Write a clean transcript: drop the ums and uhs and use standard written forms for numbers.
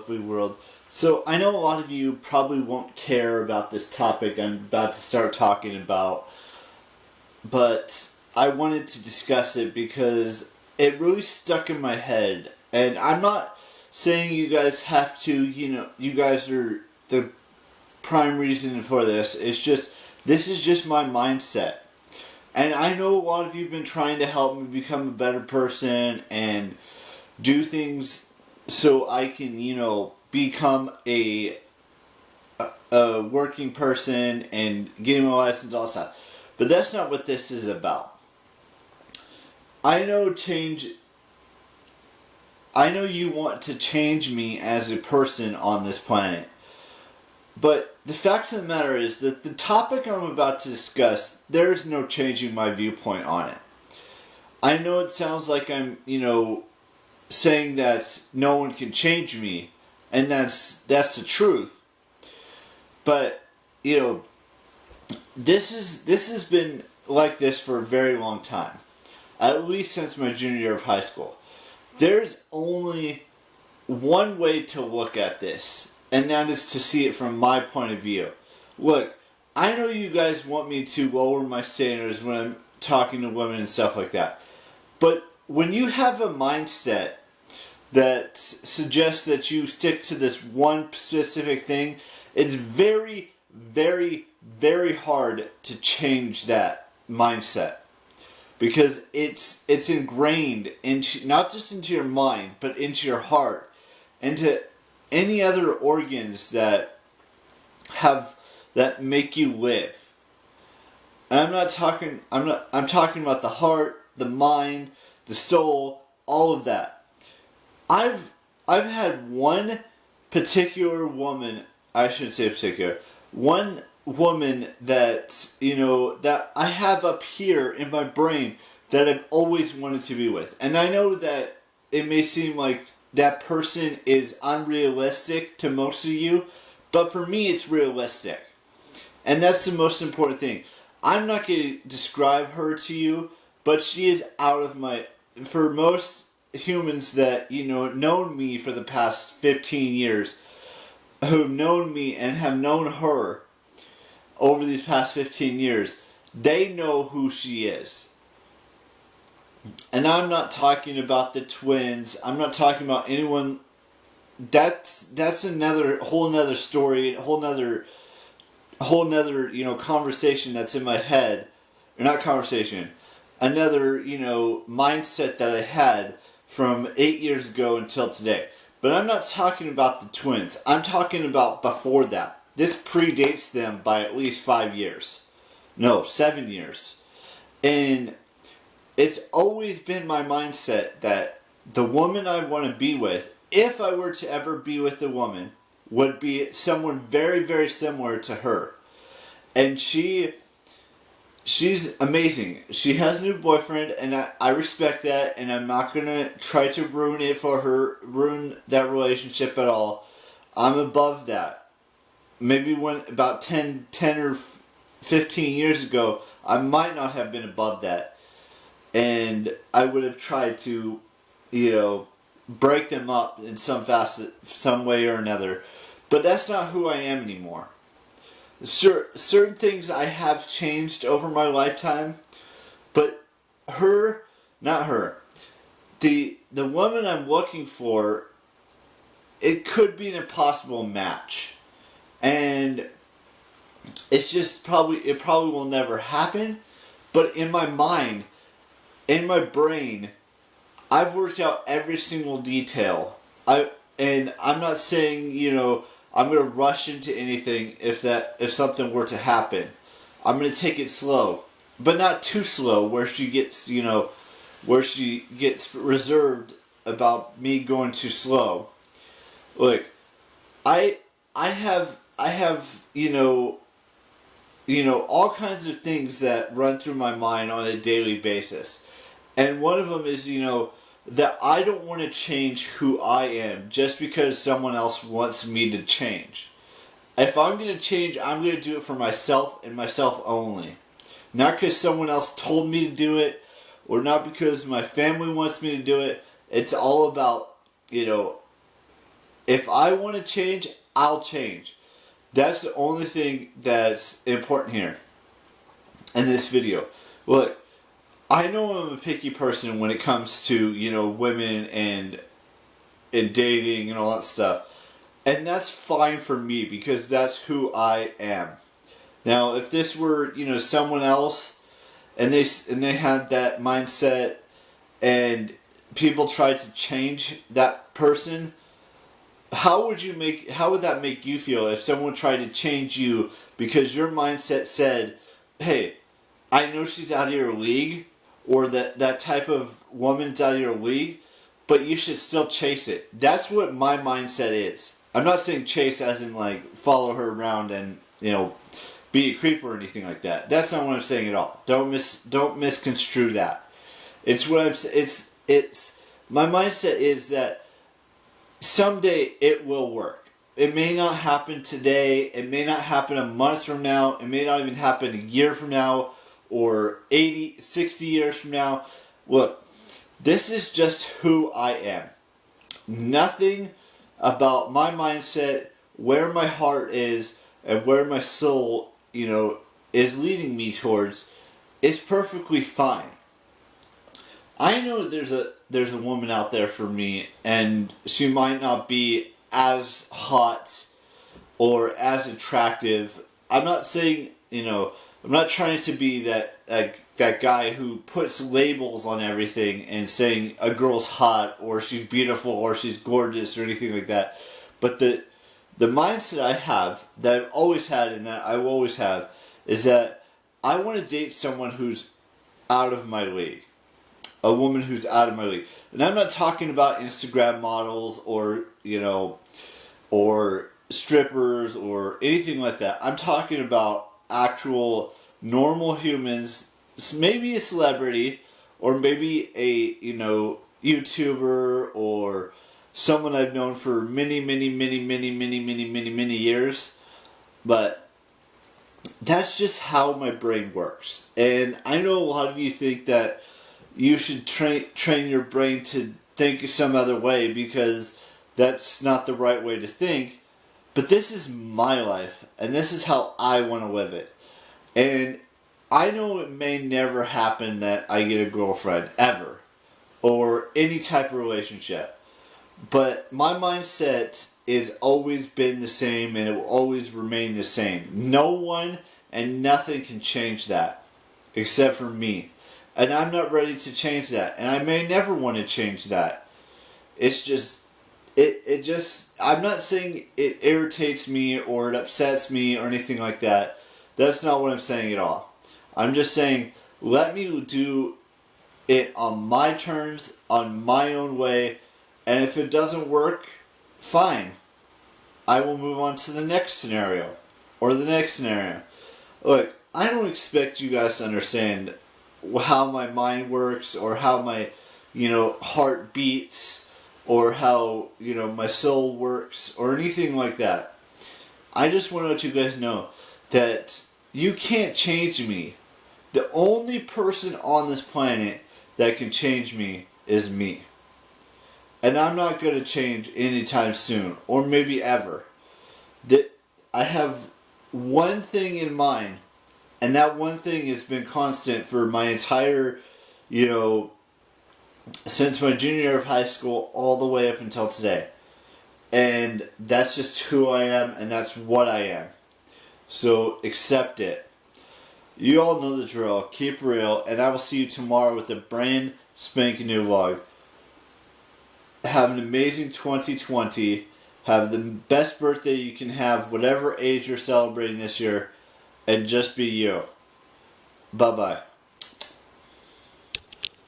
lovely world. So I know a lot of you probably won't care about this topic I'm about to start talking about, but I wanted to discuss it because it really stuck in my head. And I'm not saying you guys have to, you guys are the prime reason for this. It's just, this is just my mindset. And I know a lot of you have been trying to help me become a better person and do things so I can, become a working person and getting my license, all that stuff. But that's not what this is about. I know you want to change me as a person on this planet. But the fact of the matter is that the topic I'm about to discuss, there is no changing my viewpoint on it. I know it sounds like I'm, saying that no one can change me, and that's the truth. But, this has been like this for a very long time. At least since my junior year of high school. There's only one way to look at this, and that is to see it from my point of view. Look, I know you guys want me to lower my standards when I'm talking to women and stuff like that. But when you have a mindset that suggests that you stick to this one specific thing, it's very, very, very hard to change that mindset. Because it's ingrained into, not just into your mind, but into your heart, into any other organs that make you live. And I'm talking about the heart, the mind, the soul, all of that. I've had one particular woman, I shouldn't say particular, one woman that, that I have up here in my brain that I've always wanted to be with. And I know that it may seem like that person is unrealistic to most of you, but for me it's realistic. And that's the most important thing. I'm not going to describe her to you, but she is out of my... For most humans that, known me for the past 15 years, who've known me and have known her over these past 15 years, they know who she is. And I'm not talking about the twins. I'm not talking about anyone. That's another whole nother story, whole nother conversation that's in my head. Or not conversation. Another, mindset that I had from 8 years ago until today. But I'm not talking about the twins. I'm talking about before that. This predates them by at least 5 years. No, 7 years. And it's always been my mindset that the woman I want to be with, if I were to ever be with a woman, would be someone very, very similar to her. And she's amazing. She has a new boyfriend, and I respect that, and I'm not going to try to ruin it for her, ruin that relationship at all. I'm above that. Maybe when about 10 or 15 years ago, I might not have been above that. And I would have tried to, break them up in some way or another. But that's not who I am anymore. Certain things I have changed over my lifetime, but not her. The woman I'm looking for, it could be an impossible match. And it's just it probably will never happen, but in my mind, in my brain, I've worked out every single detail. And I'm not saying, I'm going to rush into anything if something were to happen. I'm going to take it slow, but not too slow where she gets reserved about me going too slow. Look, I have all kinds of things that run through my mind on a daily basis. And one of them is, that I don't want to change who I am just because someone else wants me to change. If I'm going to change, I'm going to do it for myself and myself only. Not because someone else told me to do it, or not because my family wants me to do it. It's all about, If I want to change, I'll change. That's the only thing that's important here in this video. Look, I know I'm a picky person when it comes to, women and dating and all that stuff. And that's fine for me because that's who I am. Now, if this were, someone else and they had that mindset and people tried to change that person, how would that make you feel if someone tried to change you because your mindset said, "Hey, I know she's out of your league," or that type of woman's out of your league, but you should still chase it. That's what my mindset is. I'm not saying chase as in like follow her around and, be a creep or anything like that. That's not what I'm saying at all. Don't misconstrue that. It's my mindset is that someday it will work. It may not happen today. It may not happen a month from now. It may not even happen a year from now or 80, 60 years from now. Look, this is just who I am. Nothing about my mindset, where my heart is, and where my soul, is leading me towards is perfectly fine. I know there's a woman out there for me, and she might not be as hot or as attractive. I'm not saying, I'm not trying to be that guy who puts labels on everything and saying a girl's hot or she's beautiful or she's gorgeous or anything like that. But the mindset I have, that I've always had and that I will always have, is that I want to date someone who's out of my league. A woman who's out of my league. And I'm not talking about Instagram models or, or strippers or anything like that. I'm talking about actual normal humans, maybe a celebrity or maybe a, YouTuber or someone I've known for many years. But that's just how my brain works. And I know a lot of you think that you should train your brain to think some other way because that's not the right way to think. But this is my life, and this is how I want to live it. And I know it may never happen that I get a girlfriend, ever, or any type of relationship. But my mindset has always been the same, and it will always remain the same. No one and nothing can change that, except for me. And I'm not ready to change that. And I may never want to change that. It's just, I'm not saying it irritates me or it upsets me or anything like that. That's not what I'm saying at all. I'm just saying, let me do it on my terms, on my own way. And if it doesn't work, fine. I will move on to the next scenario. Or the next scenario. Look, I don't expect you guys to understand how my mind works or how my, heart beats or how, my soul works or anything like that. I just want to let you guys know that you can't change me. The only person on this planet that can change me is me. And I'm not going to change anytime soon or maybe ever. I have one thing in mind. And that one thing has been constant for my entire, since my junior year of high school all the way up until today. And that's just who I am and that's what I am. So accept it. You all know the drill. Keep real. And I will see you tomorrow with a brand spanking new vlog. Have an amazing 2020. Have the best birthday you can have, whatever age you're celebrating this year. And just be you. Bye-bye.